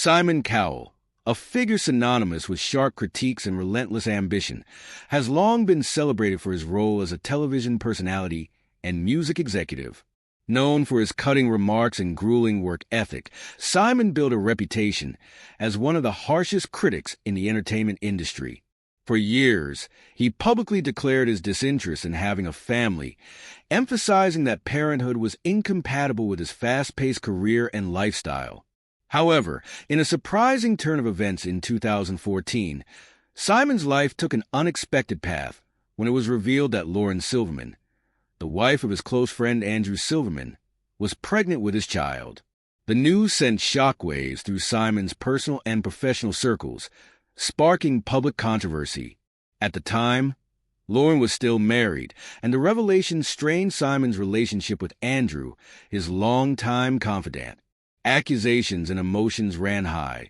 Simon Cowell, a figure synonymous with sharp critiques and relentless ambition, has long been celebrated for his role as a television personality and music executive. Known for his cutting remarks and grueling work ethic, Simon built a reputation as one of the harshest critics in the entertainment industry. For years, he publicly declared his disinterest in having a family, emphasizing that parenthood was incompatible with his fast-paced career and lifestyle. However, in a surprising turn of events in 2014, Simon's life took an unexpected path when it was revealed that Lauren Silverman, the wife of his close friend Andrew Silverman, was pregnant with his child. The news sent shockwaves through Simon's personal and professional circles, sparking public controversy. At the time, Lauren was still married, and the revelation strained Simon's relationship with Andrew, his longtime confidant. Accusations and emotions ran high,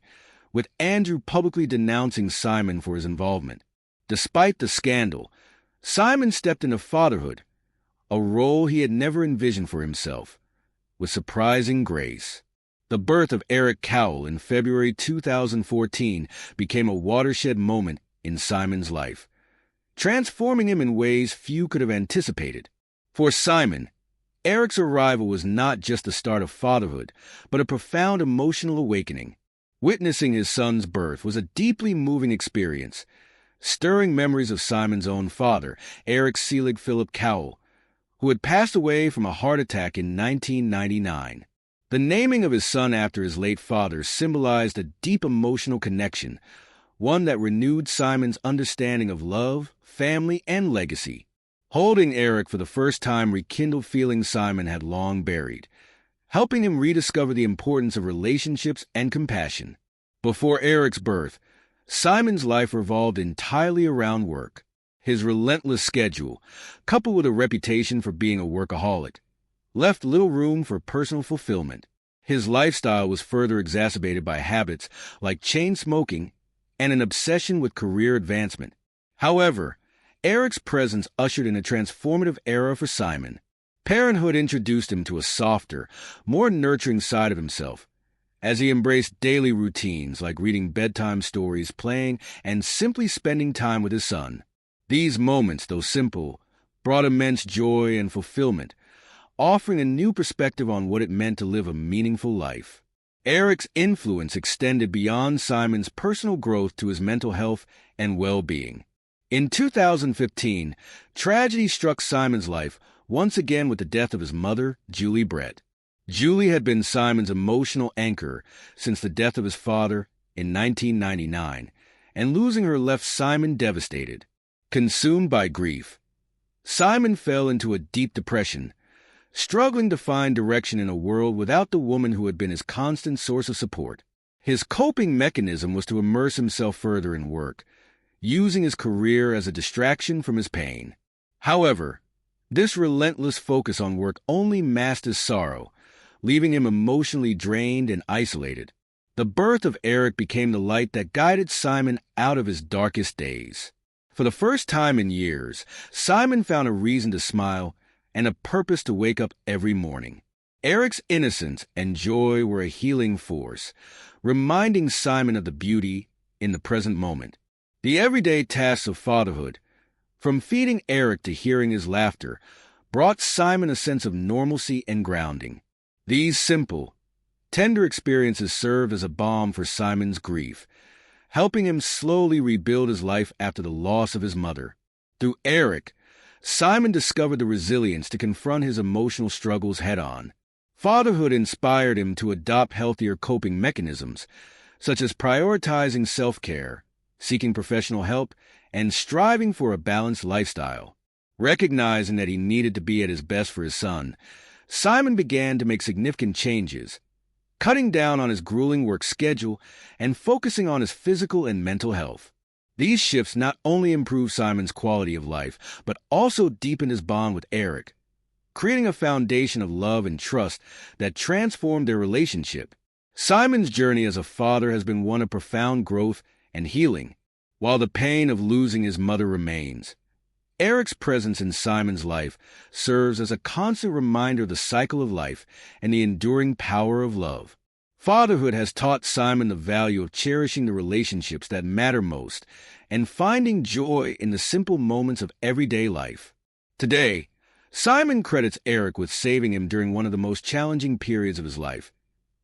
with Andrew publicly denouncing Simon for his involvement. Despite the scandal, Simon stepped into fatherhood, a role he had never envisioned for himself, with surprising grace. The birth of Eric Cowell in February 2014 became a watershed moment in Simon's life, transforming him in ways few could have anticipated. For Simon, Eric's arrival was not just the start of fatherhood, but a profound emotional awakening. Witnessing his son's birth was a deeply moving experience, stirring memories of Simon's own father, Eric Selig Philip Cowell, who had passed away from a heart attack in 1999. The naming of his son after his late father symbolized a deep emotional connection, one that renewed Simon's understanding of love, family, and legacy. Holding Eric for the first time rekindled feelings Simon had long buried, helping him rediscover the importance of relationships and compassion. Before Eric's birth, Simon's life revolved entirely around work. His relentless schedule, coupled with a reputation for being a workaholic, left little room for personal fulfillment. His lifestyle was further exacerbated by habits like chain smoking and an obsession with career advancement. However, Eric's presence ushered in a transformative era for Simon. Parenthood introduced him to a softer, more nurturing side of himself, as he embraced daily routines like reading bedtime stories, playing, and simply spending time with his son. These moments, though simple, brought immense joy and fulfillment, offering a new perspective on what it meant to live a meaningful life. Eric's influence extended beyond Simon's personal growth to his mental health and well-being. In 2015, tragedy struck Simon's life once again with the death of his mother, Julie Brett. Julie had been Simon's emotional anchor since the death of his father in 1999, and losing her left Simon devastated. Consumed by grief, Simon fell into a deep depression, struggling to find direction in a world without the woman who had been his constant source of support. His coping mechanism was to immerse himself further in work, using his career as a distraction from his pain. However, this relentless focus on work only masked his sorrow, leaving him emotionally drained and isolated. The birth of Eric became the light that guided Simon out of his darkest days. For the first time in years, Simon found a reason to smile and a purpose to wake up every morning. Eric's innocence and joy were a healing force, reminding Simon of the beauty in the present moment. The everyday tasks of fatherhood, from feeding Eric to hearing his laughter, brought Simon a sense of normalcy and grounding. These simple, tender experiences served as a balm for Simon's grief, helping him slowly rebuild his life after the loss of his mother. Through Eric, Simon discovered the resilience to confront his emotional struggles head-on. Fatherhood inspired him to adopt healthier coping mechanisms, such as prioritizing self-care, seeking professional help, and striving for a balanced lifestyle. Recognizing that he needed to be at his best for his son, Simon began to make significant changes, cutting down on his grueling work schedule and focusing on his physical and mental health. These shifts not only improved Simon's quality of life, but also deepened his bond with Eric, creating a foundation of love and trust that transformed their relationship. Simon's journey as a father has been one of profound growth and healing. While the pain of losing his mother remains, Eric's presence in Simon's life serves as a constant reminder of the cycle of life and the enduring power of love. Fatherhood has taught Simon the value of cherishing the relationships that matter most and finding joy in the simple moments of everyday life. Today, Simon credits Eric with saving him during one of the most challenging periods of his life,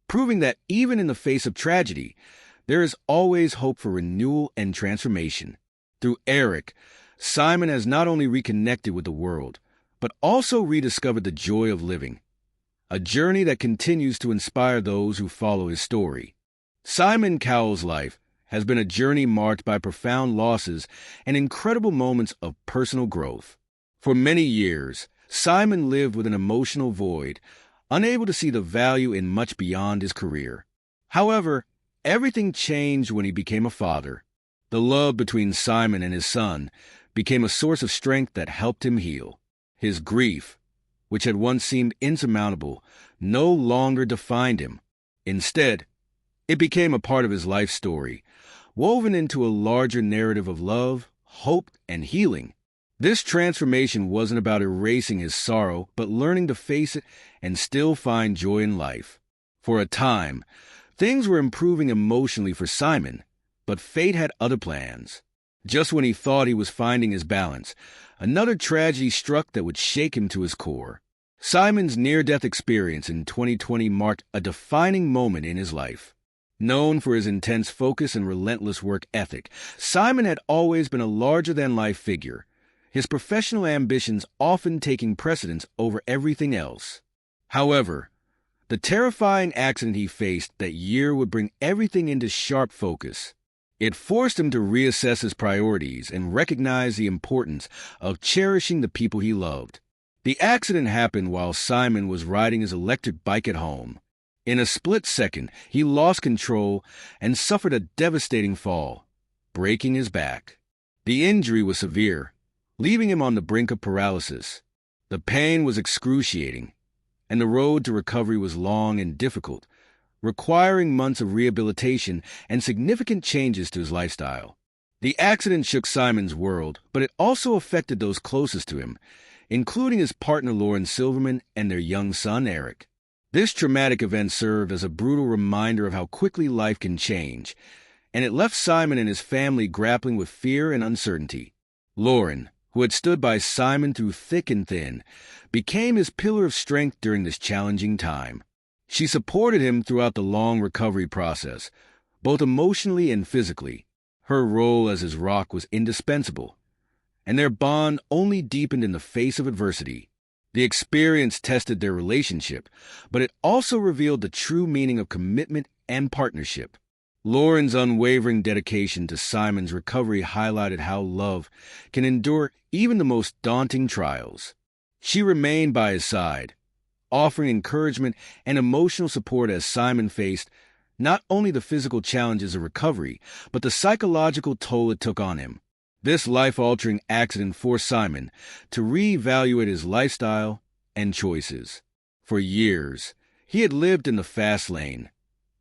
proving that even in the face of tragedy, there is always hope for renewal and transformation. Through Eric, Simon has not only reconnected with the world, but also rediscovered the joy of living, a journey that continues to inspire those who follow his story. Simon Cowell's life has been a journey marked by profound losses and incredible moments of personal growth. For many years, Simon lived with an emotional void, unable to see the value in much beyond his career. However, everything changed when he became a father. The love between Simon and his son became a source of strength that helped him heal. His grief, which had once seemed insurmountable, no longer defined him. Instead, it became a part of his life story, woven into a larger narrative of love, hope, and healing. This transformation wasn't about erasing his sorrow, but learning to face it and still find joy in life. For a time, things were improving emotionally for Simon, but fate had other plans. Just when he thought he was finding his balance, another tragedy struck that would shake him to his core. Simon's near-death experience in 2020 marked a defining moment in his life. Known for his intense focus and relentless work ethic, Simon had always been a larger-than-life figure, his professional ambitions often taking precedence over everything else. However, the terrifying accident he faced that year would bring everything into sharp focus. It forced him to reassess his priorities and recognize the importance of cherishing the people he loved. The accident happened while Simon was riding his electric bike at home. In a split second, he lost control and suffered a devastating fall, breaking his back. The injury was severe, leaving him on the brink of paralysis. The pain was excruciating, and the road to recovery was long and difficult, requiring months of rehabilitation and significant changes to his lifestyle. The accident shook Simon's world, but it also affected those closest to him, including his partner Lauren Silverman and their young son Eric. This traumatic event served as a brutal reminder of how quickly life can change, and it left Simon and his family grappling with fear and uncertainty. Lauren, who had stood by Simon through thick and thin, became his pillar of strength during this challenging time. She supported him throughout the long recovery process, both emotionally and physically. Her role as his rock was indispensable, and their bond only deepened in the face of adversity. The experience tested their relationship, but it also revealed the true meaning of commitment and partnership. Lauren's unwavering dedication to Simon's recovery highlighted how love can endure even the most daunting trials. She remained by his side, offering encouragement and emotional support as Simon faced not only the physical challenges of recovery, but the psychological toll it took on him. This life-altering accident forced Simon to reevaluate his lifestyle and choices. For years, he had lived in the fast lane,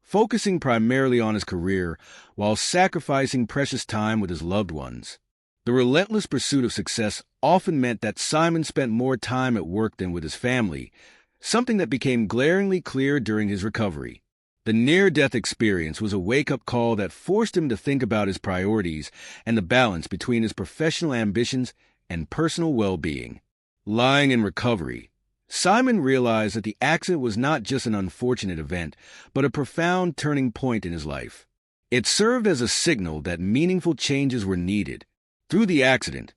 focusing primarily on his career while sacrificing precious time with his loved ones. The relentless pursuit of success often meant that Simon spent more time at work than with his family, something that became glaringly clear during his recovery. The near-death experience was a wake-up call that forced him to think about his priorities and the balance between his professional ambitions and personal well-being. Lying in recovery, Simon realized that the accident was not just an unfortunate event, but a profound turning point in his life. It served as a signal that meaningful changes were needed. Through the accident,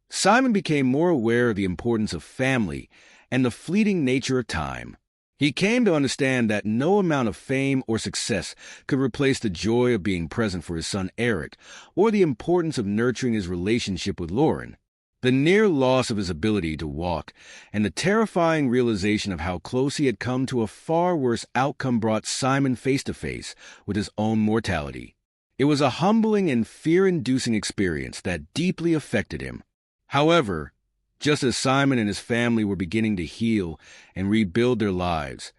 Simon became more aware of the importance of family and the fleeting nature of time. He came to understand that no amount of fame or success could replace the joy of being present for his son Eric, or the importance of nurturing his relationship with Lauren. The near loss of his ability to walk and the terrifying realization of how close he had come to a far worse outcome brought Simon face to face with his own mortality. It was a humbling and fear-inducing experience that deeply affected him. However, just as Simon and his family were beginning to heal and rebuild their lives,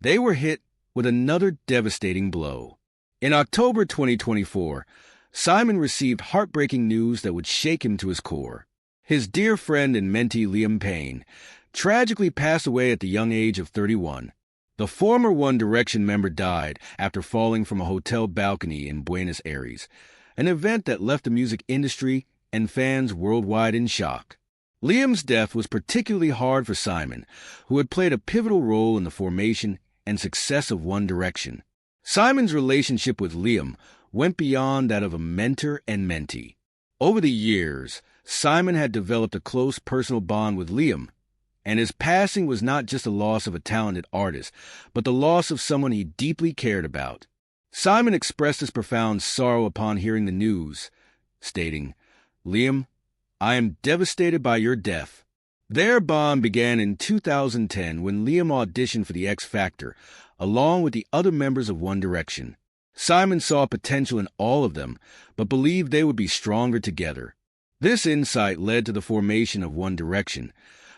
they were hit with another devastating blow. In October 2024, Simon received heartbreaking news that would shake him to his core. His dear friend and mentee Liam Payne tragically passed away at the young age of 31. The former One Direction member died after falling from a hotel balcony in Buenos Aires, an event that left the music industry and fans worldwide in shock. Liam's death was particularly hard for Simon, who had played a pivotal role in the formation and success of One Direction. Simon's relationship with Liam went beyond that of a mentor and mentee. Over the years, Simon had developed a close personal bond with Liam, and his passing was not just the loss of a talented artist, but the loss of someone he deeply cared about. Simon expressed his profound sorrow upon hearing the news, stating, "Liam, I am devastated by your death." Their bond began in 2010 when Liam auditioned for the X Factor, along with the other members of One Direction. Simon saw potential in all of them, but believed they would be stronger together. This insight led to the formation of One Direction,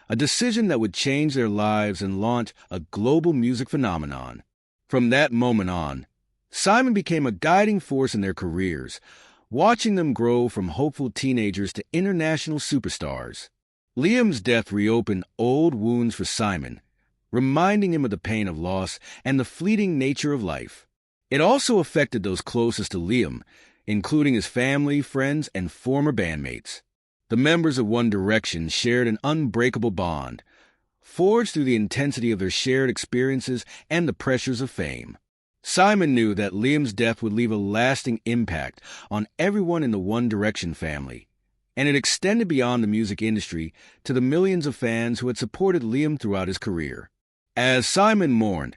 a decision that would change their lives and launch a global music phenomenon. From that moment on, Simon became a guiding force in their careers, watching them grow from hopeful teenagers to international superstars. Liam's death reopened old wounds for Simon, reminding him of the pain of loss and the fleeting nature of life. It also affected those closest to Liam, including his family, friends, and former bandmates. The members of One Direction shared an unbreakable bond, forged through the intensity of their shared experiences and the pressures of fame. Simon knew that Liam's death would leave a lasting impact on everyone in the One Direction family, and it extended beyond the music industry to the millions of fans who had supported Liam throughout his career. As Simon mourned,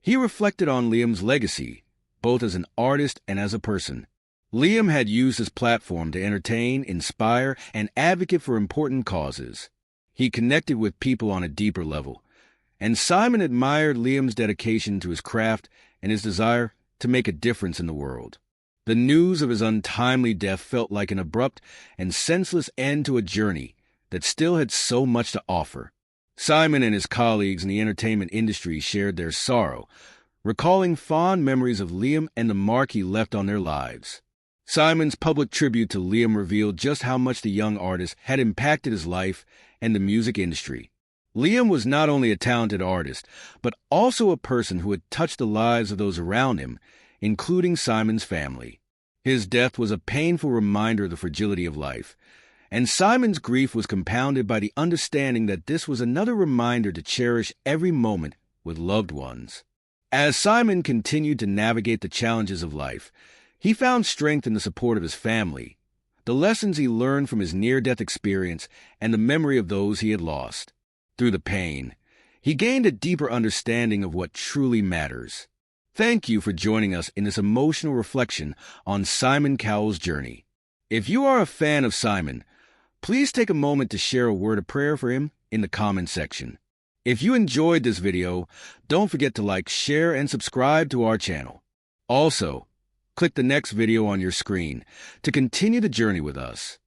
he reflected on Liam's legacy, both as an artist and as a person. Liam had used his platform to entertain, inspire, and advocate for important causes. He connected with people on a deeper level, and Simon admired Liam's dedication to his craft and his desire to make a difference in the world. The news of his untimely death felt like an abrupt and senseless end to a journey that still had so much to offer. Simon and his colleagues in the entertainment industry shared their sorrow, recalling fond memories of Liam and the mark he left on their lives. Simon's public tribute to Liam revealed just how much the young artist had impacted his life and the music industry. Liam was not only a talented artist, but also a person who had touched the lives of those around him, including Simon's family. His death was a painful reminder of the fragility of life, and Simon's grief was compounded by the understanding that this was another reminder to cherish every moment with loved ones. As Simon continued to navigate the challenges of life, he found strength in the support of his family, the lessons he learned from his near-death experience, and the memory of those he had lost. Through the pain, he gained a deeper understanding of what truly matters. Thank you for joining us in this emotional reflection on Simon Cowell's journey. If you are a fan of Simon, please take a moment to share a word of prayer for him in the comment section. If you enjoyed this video, don't forget to like, share, and subscribe to our channel. Also, click the next video on your screen to continue the journey with us.